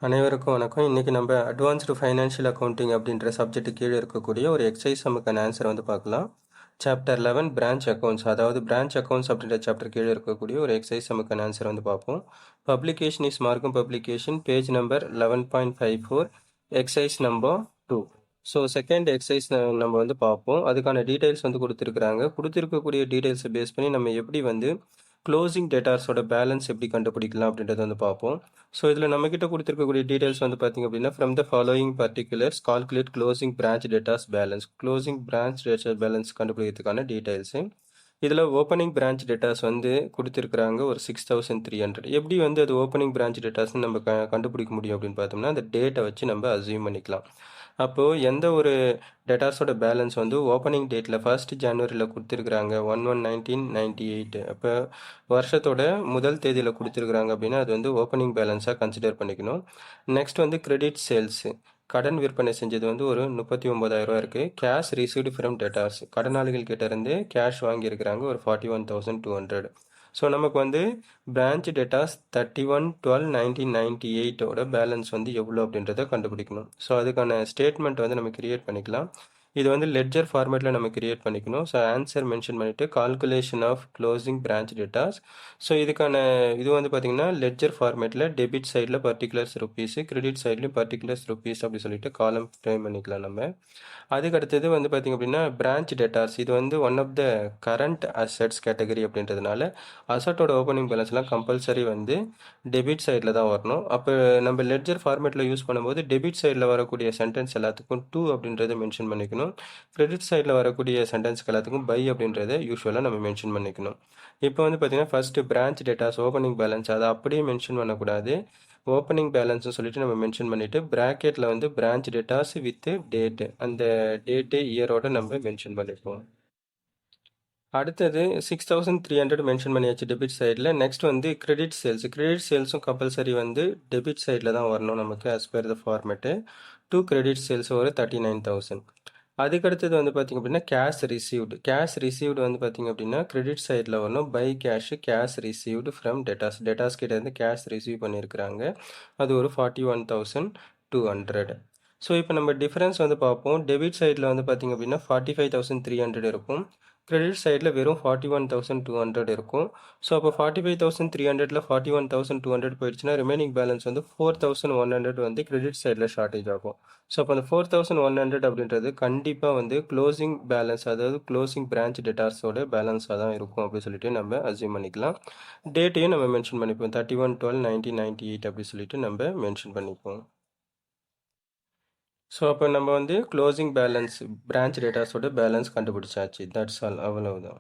அனைவருக்கும் வணக்கம். இன்றைக்கி நம்ம அட்வான்ஸ்டு ஃபைனான்ஷியல் அக்கௌண்டிங் அப்படின்ற சப்ஜெக்ட் கீழே இருக்கக்கூடிய ஒரு எக்ஸசைஸ் நமக்கான ஆன்சர் வந்து பார்க்கலாம். சாப்டர் 11 பிரான்ச் அக்கௌண்ட்ஸ், அதாவது பிரான்ச் அக்கௌண்ட்ஸ் அப்படின்ற சாப்டர் கீழே இருக்கக்கூடிய ஒரு எக்ஸசைஸ் நமக்கான ஆன்சர் வந்து பார்ப்போம். பப்ளிகேஷன் இஸ் மார்க்கம் publication, page number 11.54, exercise number 2. So second exercise நம்ம வந்து பார்ப்போம். அதுக்கான டீட்டெயில்ஸ் வந்து கொடுத்துருக்கக்கூடிய டீட்டெயில்ஸை பேஸ் பண்ணி நம்ம எப்படி வந்து க்ளோசிங் டேட்டாஸோட பேலன்ஸ் எப்படி கண்டுபிடிக்கலாம் அப்படின்றத வந்து பார்ப்போம். ஸோ இதில் நம்மக்கிட்ட கொடுத்துருக்கக்கூடிய டீட்டெயில்ஸ் வந்து பார்த்திங்க அப்படின்னா, from the following particulars calculate closing branch debtors balance. Closing branch debtors balance கண்டுபிடிக்கிறதுக்கான டீட்டெயில்ஸு. இதில் ஓப்பனிங் பிரான்ச் டேட்டாஸ் வந்து கொடுத்துருக்குறாங்க ஒரு 6300. எப்படி வந்து அது ஓப்பனிங் பிரான்ச் டேட்டாஸ்ன்னு நம்ம கண்டுபிடிக்க முடியும் அப்படின்னு பார்த்தோம்னா, அந்த டேட்டை வச்சு நம்ம அசியூம் பண்ணிக்கலாம். அப்போது எந்த ஒரு டேட்டாஸோட பேலன்ஸ் வந்து ஓப்பனிங் டேட்டில் 1 ஜனவரியில் கொடுத்துருக்குறாங்க 1/1/1998, அப்போ வருஷத்தோட முதல் தேதியில் கொடுத்துருக்குறாங்க அப்படின்னா அது வந்து ஓப்பனிங் பேலன்ஸாக கன்சிடர் பண்ணிக்கணும். நெக்ஸ்ட் வந்து கிரெடிட் சேல்ஸு, கடன் விற்பனை செஞ்சது வந்து ஒரு 39,000 இருக்குது. கேஷ் ரிசீவ்டு ஃப்ரம் டேட்டாஸ், கடனாளிகள் கிட்ட இருந்து கேஷ் வாங்கியிருக்கிறாங்க ஒரு 41,200. ஸோ நமக்கு வந்து பிரான்ச் டேட்டாஸ் 31/12/1998 பேலன்ஸ் வந்து எவ்வளோ அப்படின்றத கண்டுபிடிக்கணும். ஸோ அதுக்கான ஸ்டேட்மெண்ட் வந்து நம்ம கிரியேட் பண்ணிக்கலாம். இது வந்து லெட்ஜர் ஃபார்மேட்டில் நம்ம கிரியேட் பண்ணிக்கணும். ஸோ ஆன்சர் மென்ஷன் பண்ணிவிட்டு calculation of closing branch debtors. So இதுக்கான இது வந்து பார்த்திங்கன்னா லெட்ஜர் ஃபார்மேட்டில் டெபிட் சைடில் பர்டிகுலர்ஸ் ருப்பீஸு, கிரெடிட் சைட்லையும் பர்டிகுலர்ஸ் ருப்பீஸ் அப்படி சொல்லிட்டு காலம் ஃப்ரேம் பண்ணிக்கலாம் நம்ம. அதுக்கு அடுத்தது வந்து பார்த்திங்க அப்படின்னா பிரான்ச் டேட்டாஸ், இது வந்து one of the current assets category அப்படின்றதுனால அசட்டோட ஓப்பனிங் பேலன்ஸ்லாம் கம்பல்சரி வந்து டெபிட் சைடில் தான் வரணும். அப்போ நம்ம லெட்ஜர் ஃபார்மேட்டில் யூஸ் பண்ணும்போது டெபிட் சைடில் வரக்கூடிய சென்டென்ஸ் எல்லாத்துக்கும் 2 அப்படின்றத மென்ஷன் பண்ணிக்கணும். கிரெடிட் சைடில் வரக்கூடிய சென்டென்ஸ்க்கு எல்லாத்துக்கும் பை அப்படின்றத யூஸ்வலாக நம்ம மென்ஷன் பண்ணிக்கணும். இப்போ வந்து பார்த்திங்கன்னா first branch datas opening balance அதை அப்படியே மென்ஷன் பண்ணக்கூடாது. ஓப்பனிங் பேலன்ஸ்னு சொல்லிட்டு நம்ம மென்ஷன் பண்ணிவிட்டு ப்ராக்கெட்டில் வந்து பிரான்ச் டேட்டாஸ் வித் டேட்டு, அந்த டேட்டு இயரோட நம்ம மென்ஷன் பண்ணிப்போம். அடுத்தது 6300 மென்ஷன் பண்ணியாச்சு டெபிட் சைடில். நெக்ஸ்ட் வந்து கிரெடிட் சேல்ஸும் கம்பல்சரி வந்து டெபிட் சைடில் தான் வரணும் நமக்கு as per the format. 2 credit sales ஒரு 39,000. அதுக்கடுத்தது வந்து பார்த்திங்க அப்படின்னா கேஷ் ரிசீவ்டு வந்து பார்த்திங்க அப்படின்னா கிரெடிட் சைடில் வரணும். By cash received from debtors கிட்ட இருந்து கேஷ் ரிசீவ் பண்ணியிருக்கிறாங்க, அது ஒரு 41,200. ஸோ இப்போ நம்ம டிஃப்ரென்ஸ் வந்து பார்ப்போம். டெபிட் சைடில் வந்து பார்த்திங்க அப்படின்னா 45,300 இருக்கும், கிரெடிட் சைடில் வெறும் 41,200 இருக்கும். ஸோ அப்போ 45,300ல் 41,200 போயிடுச்சுன்னா ரிமைனிங் பேலன்ஸ் வந்து 4,100 வந்து கிரெடிட் சைடில் ஷார்ட்டேஜ் ஆகும். ஸோ அப்போ அந்த 4,100 அப்படின்றது கண்டிப்பாக வந்து க்ளோசிங் பேலன்ஸ், அதாவது க்ளோசிங் பிரான்ச் டேட்டாஸோட பேலன்ஸாக தான் இருக்கும் அப்படின்னு சொல்லிட்டு நம்ம அசியூம் பண்ணிக்கலாம். டேட்டையும் நம்ம மென்ஷன் பண்ணிப்போம், 31/12/1998 அப்படி சொல்லிட்டு நம்ம மென்ஷன் பண்ணிப்போம். ஸோ அப்போ நம்ம வந்து க்ளோசிங் பேலன்ஸ் பிரான்ச் டேட்டாஸோட பேலன்ஸ் கண்டுபிடிச்சாச்சு. தட்ஸ் ஆல், அவ்வளவுதான்.